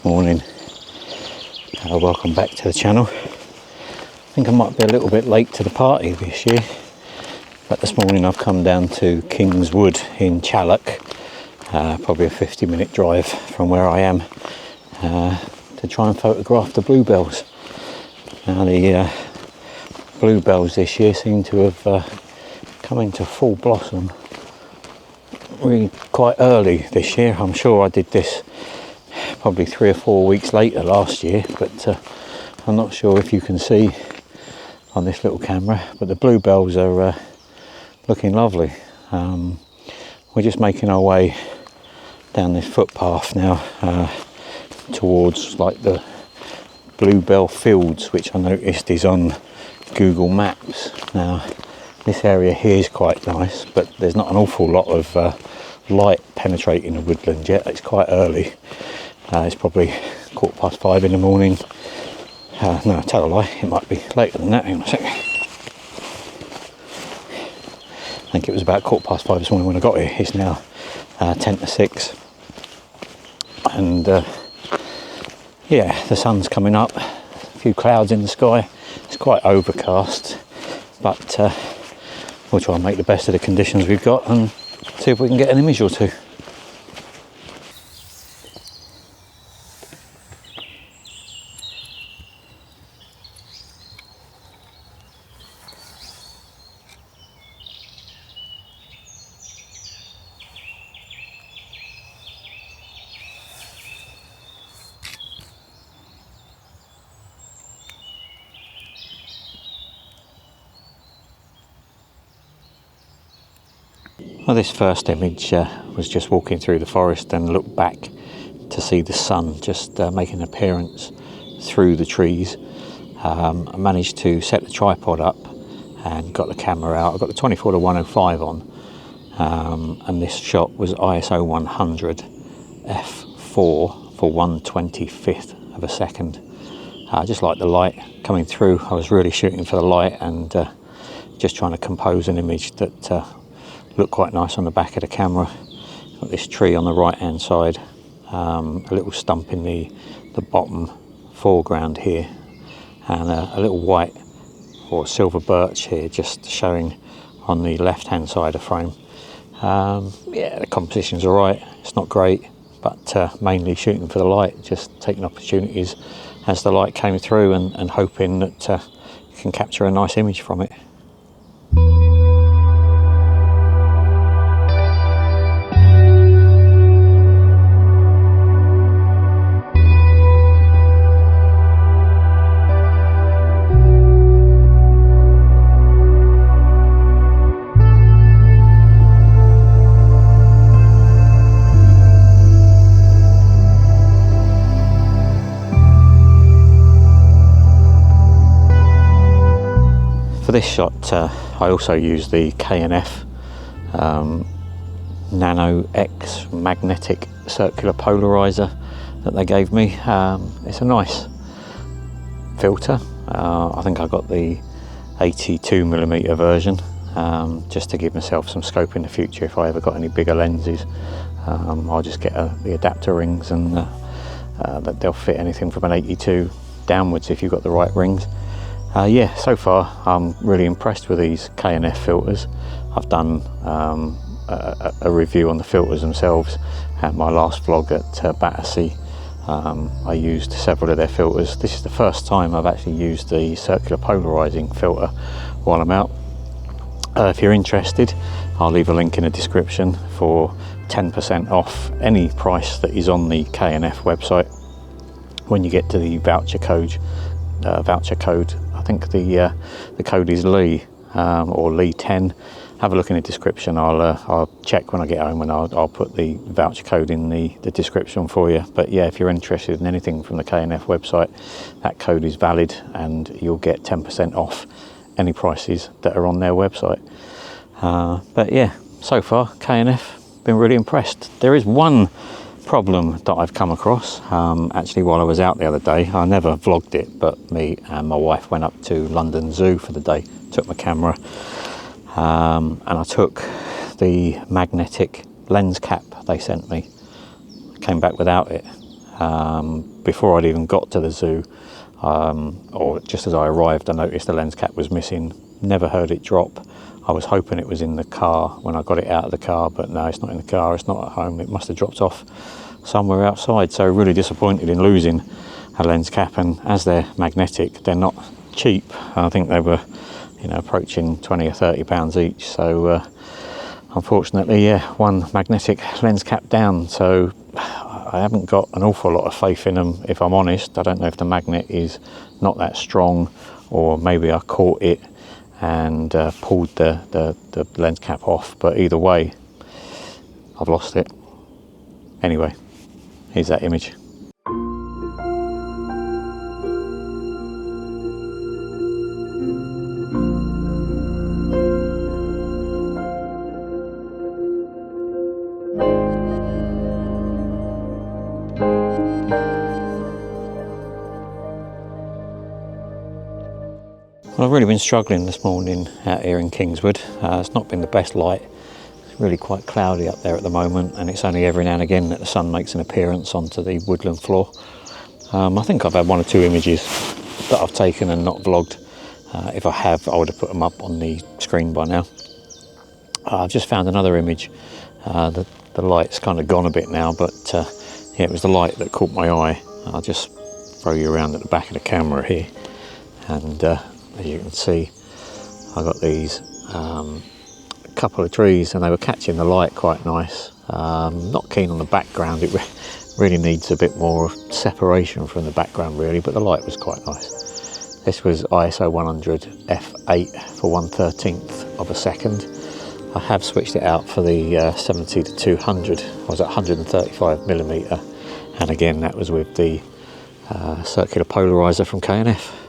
morning. Welcome back to the channel. I think I might be a little bit late to the party this year, but this morning I've come down to Kingswood in Challock, probably a 50-minute drive from where I am, to try and photograph the bluebells. Now the bluebells this year seem to have come into full blossom really quite early this year. I'm sure I did this probably 3 or 4 weeks later last year, but I'm not sure if you can see on this little camera, but the bluebells are looking lovely. We're just making our way down this footpath now towards like the bluebell fields, which I noticed is on Google Maps. Now this area here is quite nice, but there's not an awful lot of light penetrating the woodland yet. It's quite early. It's probably 5:15 in the morning. No, tell a lie, it might be later than that. Hang on a second. I think it was about 5:15 this morning when I got here. It's now 10 to 6. And yeah, the sun's coming up. A few clouds in the sky. It's quite overcast, but we'll try and make the best of the conditions we've got and see if we can get an image or two. Well, this first image was just walking through the forest and looked back to see the sun just making an appearance through the trees. I managed to set the tripod up and got the camera out. I got the 24 to 105 on, and this shot was ISO 100 f4 for 1/25th of a second. I just like the light coming through. I was really shooting for the light and just trying to compose an image that look quite nice on the back of the camera. Got this tree on the right hand side, a little stump in the bottom foreground here, and a little white or silver birch here just showing on the left hand side of frame. Yeah, the composition's alright, it's not great, but mainly shooting for the light, just taking opportunities as the light came through and hoping that you can capture a nice image from it. For this shot, I also used the K&F Nano X magnetic circular polarizer that they gave me. It's a nice filter. I think I got the 82mm version, just to give myself some scope in the future if I ever got any bigger lenses. I'll just get the adapter rings, and that they'll fit anything from an 82 downwards if you've got the right rings. Yeah, so far I'm really impressed with these K&F filters. I've done a review on the filters themselves at my last vlog at Battersea. I used several of their filters. This is the first time I've actually used the circular polarizing filter while I'm out. If you're interested, I'll leave a link in the description for 10% off any price that is on the K&F website. When you get to the voucher code, I think the code is Lee, or Lee10. Have a look in the description. I'll check when I get home, and I'll put the voucher code in the description for you. But yeah, if you're interested in anything from the K&F website, that code is valid and you'll get 10% off any prices that are on their website. But yeah, so far K&F, been really impressed. There is one problem that I've come across actually while I was out the other day. I never vlogged it, but me and my wife went up to London Zoo for the day, took my camera, and I took the magnetic lens cap they sent me. Came back without it. before I'd even got to the zoo, or just as I arrived, I noticed the lens cap was missing. Never heard it drop. I was hoping it was in the car when I got it out of the car, but no, it's not in the car, it's not at home. It must have dropped off somewhere outside. So really disappointed in losing a lens cap, and as they're magnetic, they're not cheap. I think they were, you know, approaching 20 or 30 pounds each. So unfortunately, yeah, one magnetic lens cap down. So I haven't got an awful lot of faith in them, if I'm honest. I don't know if the magnet is not that strong, or maybe I caught it and pulled the lens cap off, but either way, I've lost it. Anyway, here's that image. I've really been struggling this morning out here in Kingswood. It's not been the best light. It's really quite cloudy up there at the moment, and it's only every now and again that the sun makes an appearance onto the woodland floor. I think I've had 1 or 2 images that I've taken and not vlogged. If I have, I would have put them up on the screen by now. I've just found another image. The light's kind of gone a bit now, but yeah, it was the light that caught my eye. I'll just throw you around at the back of the camera here, and as you can see, I got these couple of trees, and they were catching the light quite nice. Not keen on the background. It really needs a bit more separation from the background really, but the light was quite nice. This was ISO 100 f8 for 1/13 of a second. I have switched it out for the 70 to 200. I was at 135mm, and again that was with the circular polarizer from K&F.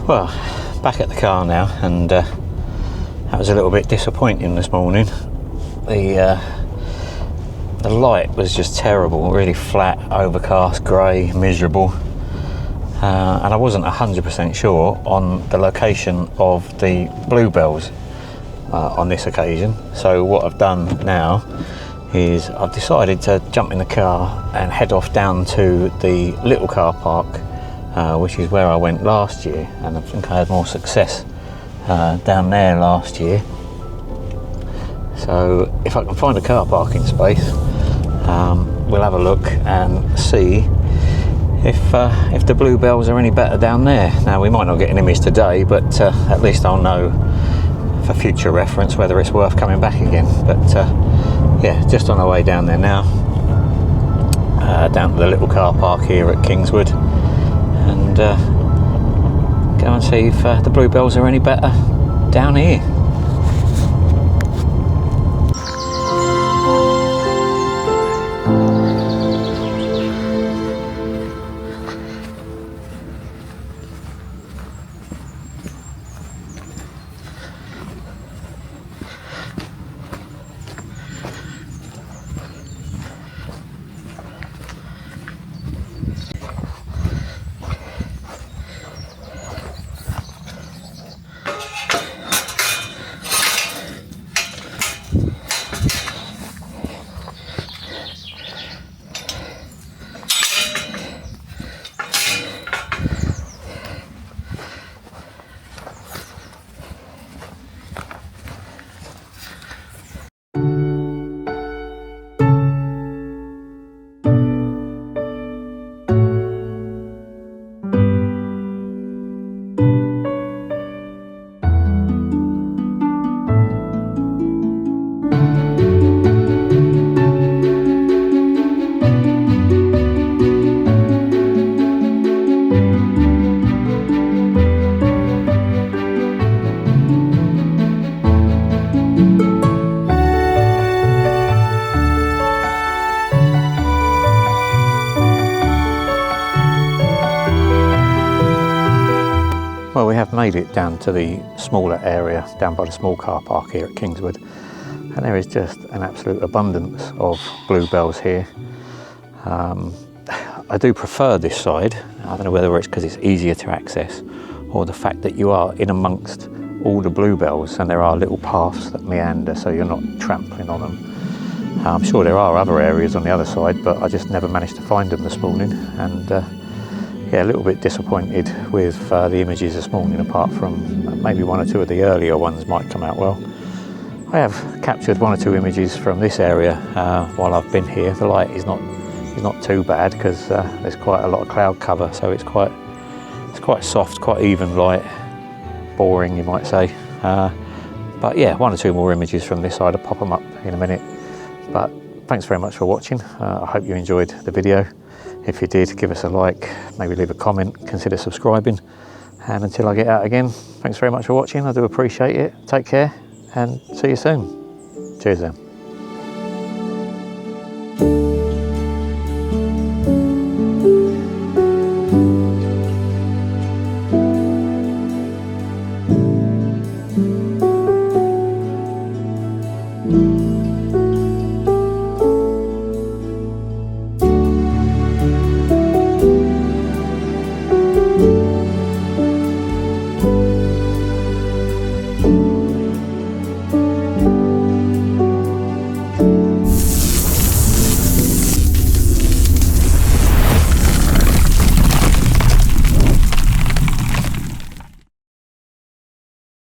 Well, back at the car now, and that was a little bit disappointing this morning. The light was just terrible, really flat, overcast, grey, miserable, and I wasn't 100% sure on the location of the Bluebells on this occasion. So what I've done now is I've decided to jump in the car and head off down to the little car park, which is where I went last year, and I think I had more success down there last year. So if I can find a car parking space, we'll have a look and see if the Bluebells are any better down there. Now, we might not get an image today, but at least I'll know for future reference whether it's worth coming back again. But yeah, just on our way down there now, down to the little car park here at Kingswood, and go and see if the Bluebells are any better down here. made it down to the smaller area down by the small car park here at Kingswood, and there is just an absolute abundance of bluebells here. I do prefer this side. I don't know whether it's because it's easier to access or the fact that you are in amongst all the bluebells and there are little paths that meander so you're not trampling on them. I'm sure there are other areas on the other side, but I just never managed to find them this morning, and yeah, a little bit disappointed with the images this morning, apart from maybe one or two of the earlier ones might come out well. I have captured one or two images from this area while I've been here. The light is not too bad because there's quite a lot of cloud cover, so it's quite soft, quite even light, boring you might say. But yeah, one or two more images from this side. I'll pop them up in a minute. But thanks very much for watching. I hope you enjoyed the video. If you did, give us a like, maybe leave a comment, consider subscribing. And until I get out again, thanks very much for watching. I do appreciate it. Take care and see you soon. Cheers then.